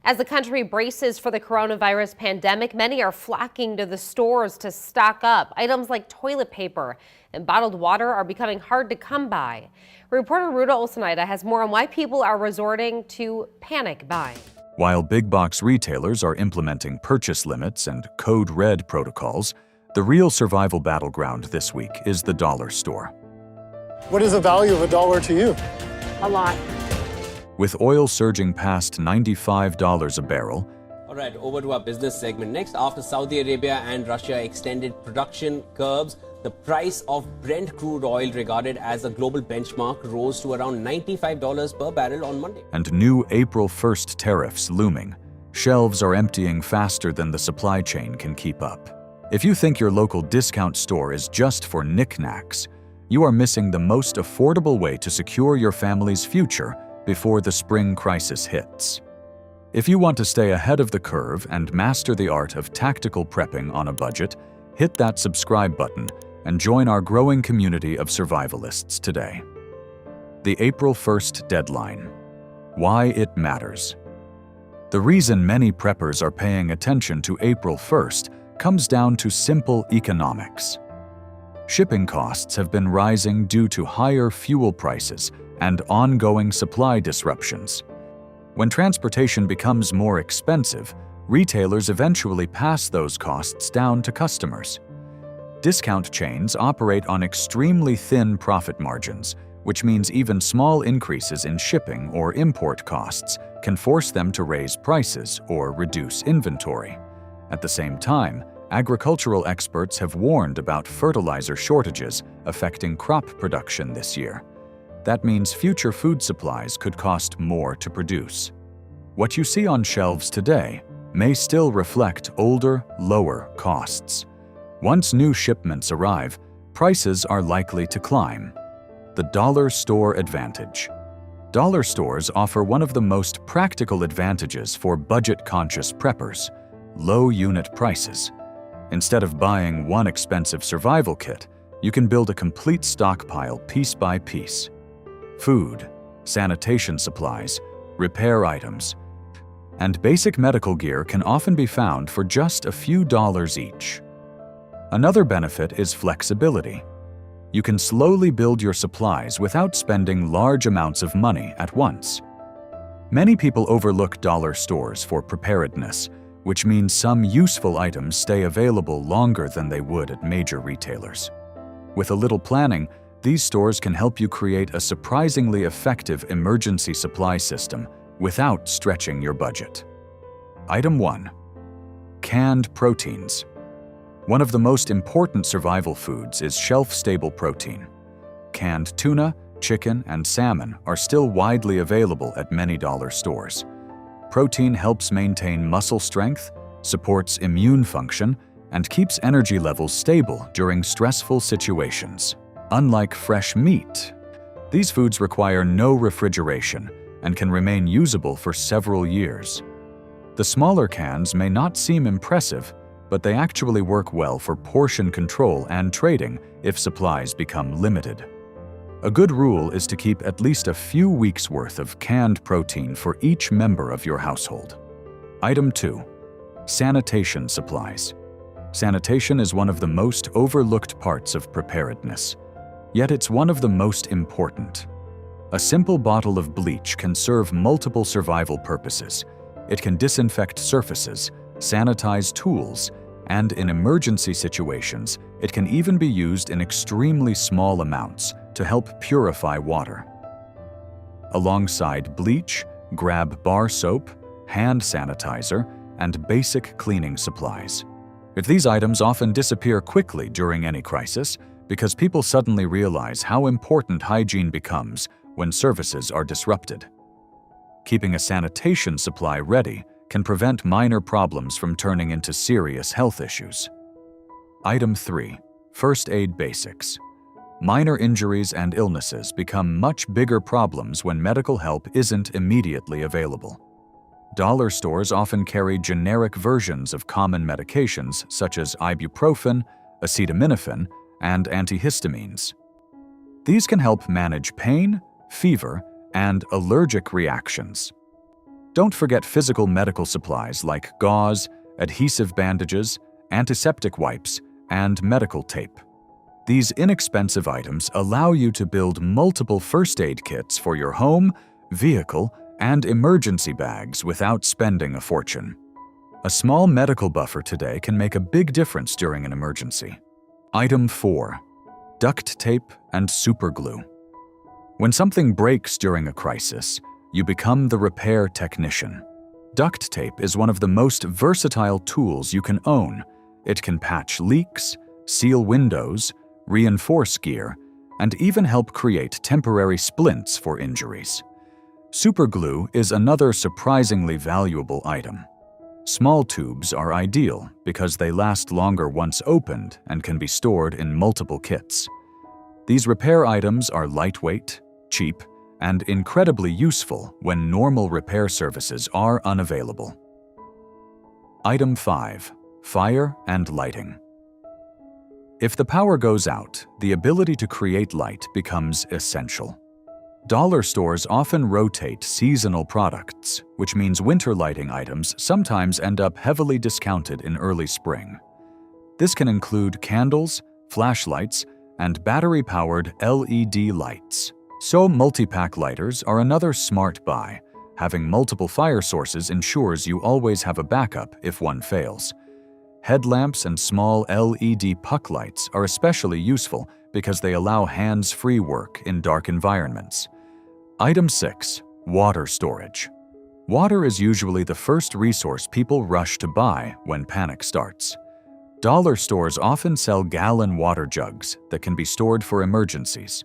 As the country braces for the coronavirus pandemic, many are flocking to the stores to stock up. Items like toilet paper and bottled water are becoming hard to come by. Reporter Ruta Olsenaida has more on why people are resorting to panic buying. While big box retailers are implementing purchase limits and code red protocols, the real survival battleground this week is the dollar store. What is the value of a dollar to you? A lot. With oil surging past $95 a barrel. All right, over to our business segment next. After Saudi Arabia and Russia extended production curbs, the price of Brent crude oil, regarded as a global benchmark, rose to around $95 per barrel on Monday. And new April 1st tariffs looming. Shelves are emptying faster than the supply chain can keep up. If you think your local discount store is just for knickknacks, you are missing the most affordable way to secure your family's future before the spring crisis hits. If you want to stay ahead of the curve and master the art of tactical prepping on a budget, hit that subscribe button and join our growing community of survivalists today. The April 1st deadline. Why it matters. The reason many preppers are paying attention to April 1st comes down to simple economics. Shipping costs have been rising due to higher fuel prices and ongoing supply disruptions. When transportation becomes more expensive, retailers eventually pass those costs down to customers. Discount chains operate on extremely thin profit margins, which means even small increases in shipping or import costs can force them to raise prices or reduce inventory. At the same time, agricultural experts have warned about fertilizer shortages affecting crop production this year. That means future food supplies could cost more to produce. What you see on shelves today may still reflect older, lower costs. Once new shipments arrive, prices are likely to climb. The dollar store advantage. Dollar stores offer one of the most practical advantages for budget-conscious preppers: low unit prices. Instead of buying one expensive survival kit, you can build a complete stockpile piece by piece. Food, sanitation supplies, repair items, and basic medical gear can often be found for just a few dollars each. Another benefit is flexibility. You can slowly build your supplies without spending large amounts of money at once. Many people overlook dollar stores for preparedness, which means some useful items stay available longer than they would at major retailers. With a little planning, these stores can help you create a surprisingly effective emergency supply system without stretching your budget. Item 1. Canned proteins. One of the most important survival foods is shelf-stable protein. Canned tuna, chicken, and salmon are still widely available at many dollar stores. Protein helps maintain muscle strength, supports immune function, and keeps energy levels stable during stressful situations. Unlike fresh meat, these foods require no refrigeration and can remain usable for several years. The smaller cans may not seem impressive, but they actually work well for portion control and trading if supplies become limited. A good rule is to keep at least a few weeks' worth of canned protein for each member of your household. Item 2. Sanitation supplies. Sanitation is one of the most overlooked parts of preparedness, yet it's one of the most important. A simple bottle of bleach can serve multiple survival purposes. It can disinfect surfaces, sanitize tools, and in emergency situations, it can even be used in extremely small amounts to help purify water. Alongside bleach, grab bar soap, hand sanitizer, and basic cleaning supplies. If these items often disappear quickly during any crisis, because people suddenly realize how important hygiene becomes when services are disrupted. Keeping a sanitation supply ready can prevent minor problems from turning into serious health issues. Item 3. First aid basics. Minor injuries and illnesses become much bigger problems when medical help isn't immediately available. Dollar stores often carry generic versions of common medications such as ibuprofen, acetaminophen, and antihistamines. These can help manage pain, fever, and allergic reactions. Don't forget physical medical supplies like gauze, adhesive bandages, antiseptic wipes, and medical tape. These inexpensive items allow you to build multiple first aid kits for your home, vehicle, and emergency bags without spending a fortune. A small medical buffer today can make a big difference during an emergency. Item 4. Duct tape and super glue. When something breaks during a crisis, you become the repair technician. Duct tape is one of the most versatile tools you can own. It can patch leaks, seal windows, reinforce gear, and even help create temporary splints for injuries. Super glue is another surprisingly valuable item. Small tubes are ideal because they last longer once opened and can be stored in multiple kits. These repair items are lightweight, cheap, and incredibly useful when normal repair services are unavailable. Item 5. Fire and lighting. If the power goes out, the ability to create light becomes essential. Dollar stores often rotate seasonal products, which means winter lighting items sometimes end up heavily discounted in early spring. This can include candles, flashlights, and battery-powered LED lights. So multi-pack lighters are another smart buy. Having multiple fire sources ensures you always have a backup if one fails. Headlamps and small LED puck lights are especially useful because they allow hands-free work in dark environments. Item 6. Water storage. Water is usually the first resource people rush to buy when panic starts. Dollar stores often sell gallon water jugs that can be stored for emergencies.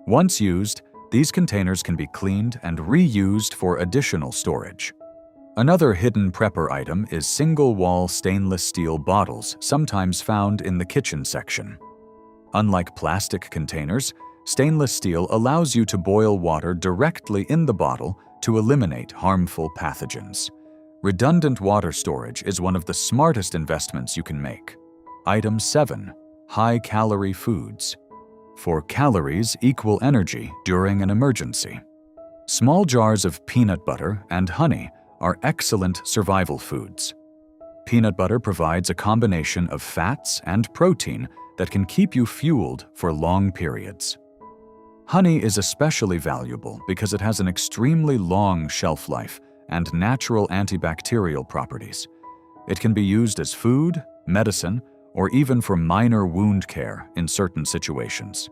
Once used, these containers can be cleaned and reused for additional storage. Another hidden prepper item is single-wall stainless steel bottles, sometimes found in the kitchen section. Unlike plastic containers, stainless steel allows you to boil water directly in the bottle to eliminate harmful pathogens. Redundant water storage is one of the smartest investments you can make. Item 7. High-calorie foods. For calories equal energy during an emergency. Small jars of peanut butter and honey are excellent survival foods. Peanut butter provides a combination of fats and protein that can keep you fueled for long periods. Honey is especially valuable because it has an extremely long shelf life and natural antibacterial properties. It can be used as food, medicine, or even for minor wound care in certain situations.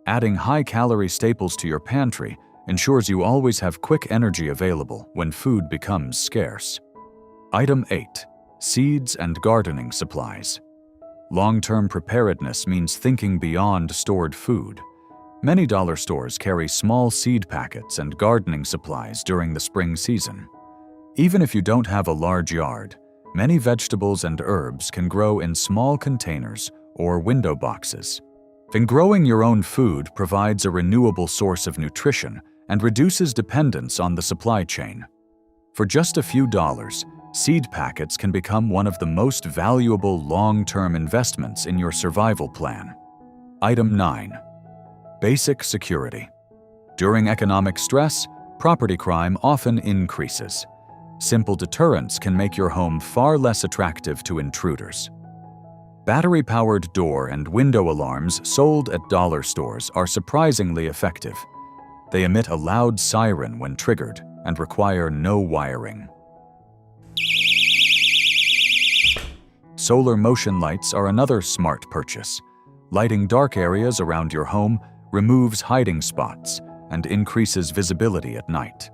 Adding high-calorie staples to your pantry ensures you always have quick energy available when food becomes scarce. Item 8. Seeds and gardening supplies. Long-term preparedness means thinking beyond stored food. Many dollar stores carry small seed packets and gardening supplies during the spring season. Even if you don't have a large yard, many vegetables and herbs can grow in small containers or window boxes. And growing your own food provides a renewable source of nutrition and reduces dependence on the supply chain. For just a few dollars, seed packets can become one of the most valuable long-term investments in your survival plan. Item 9. Basic security. During economic stress, property crime often increases. Simple deterrents can make your home far less attractive to intruders. Battery-powered door and window alarms sold at dollar stores are surprisingly effective. They emit a loud siren when triggered and require no wiring. Solar motion lights are another smart purchase. Lighting dark areas around your home removes hiding spots and increases visibility at night.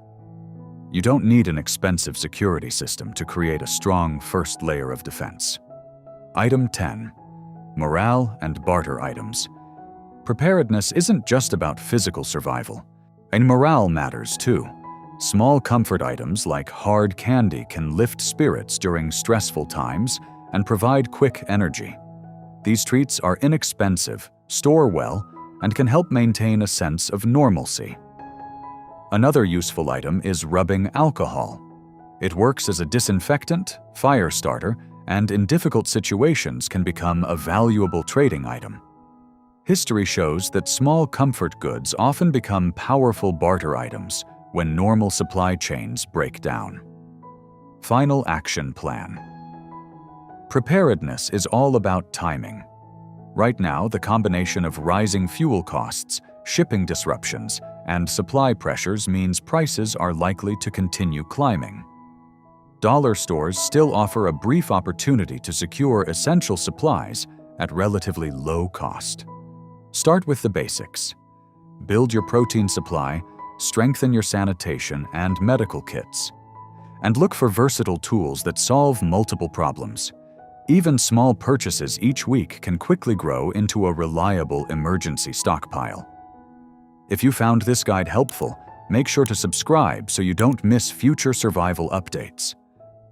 You don't need an expensive security system to create a strong first layer of defense. Item 10. Morale and barter items. Preparedness isn't just about physical survival, and morale matters too. Small comfort items like hard candy can lift spirits during stressful times and provide quick energy. These treats are inexpensive, store well, and can help maintain a sense of normalcy. Another useful item is rubbing alcohol. It works as a disinfectant, fire starter, and in difficult situations can become a valuable trading item. History shows that small comfort goods often become powerful barter items when normal supply chains break down. Final action plan. Preparedness is all about timing. Right now, the combination of rising fuel costs, shipping disruptions, and supply pressures means prices are likely to continue climbing. Dollar stores still offer a brief opportunity to secure essential supplies at relatively low cost. Start with the basics. Build your protein supply, strengthen your sanitation and medical kits. And look for versatile tools that solve multiple problems. Even small purchases each week can quickly grow into a reliable emergency stockpile. If you found this guide helpful, make sure to subscribe so you don't miss future survival updates.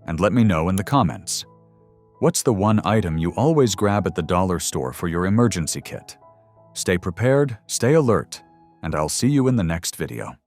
And let me know in the comments. What's the one item you always grab at the dollar store for your emergency kit? Stay prepared, stay alert, and I'll see you in the next video.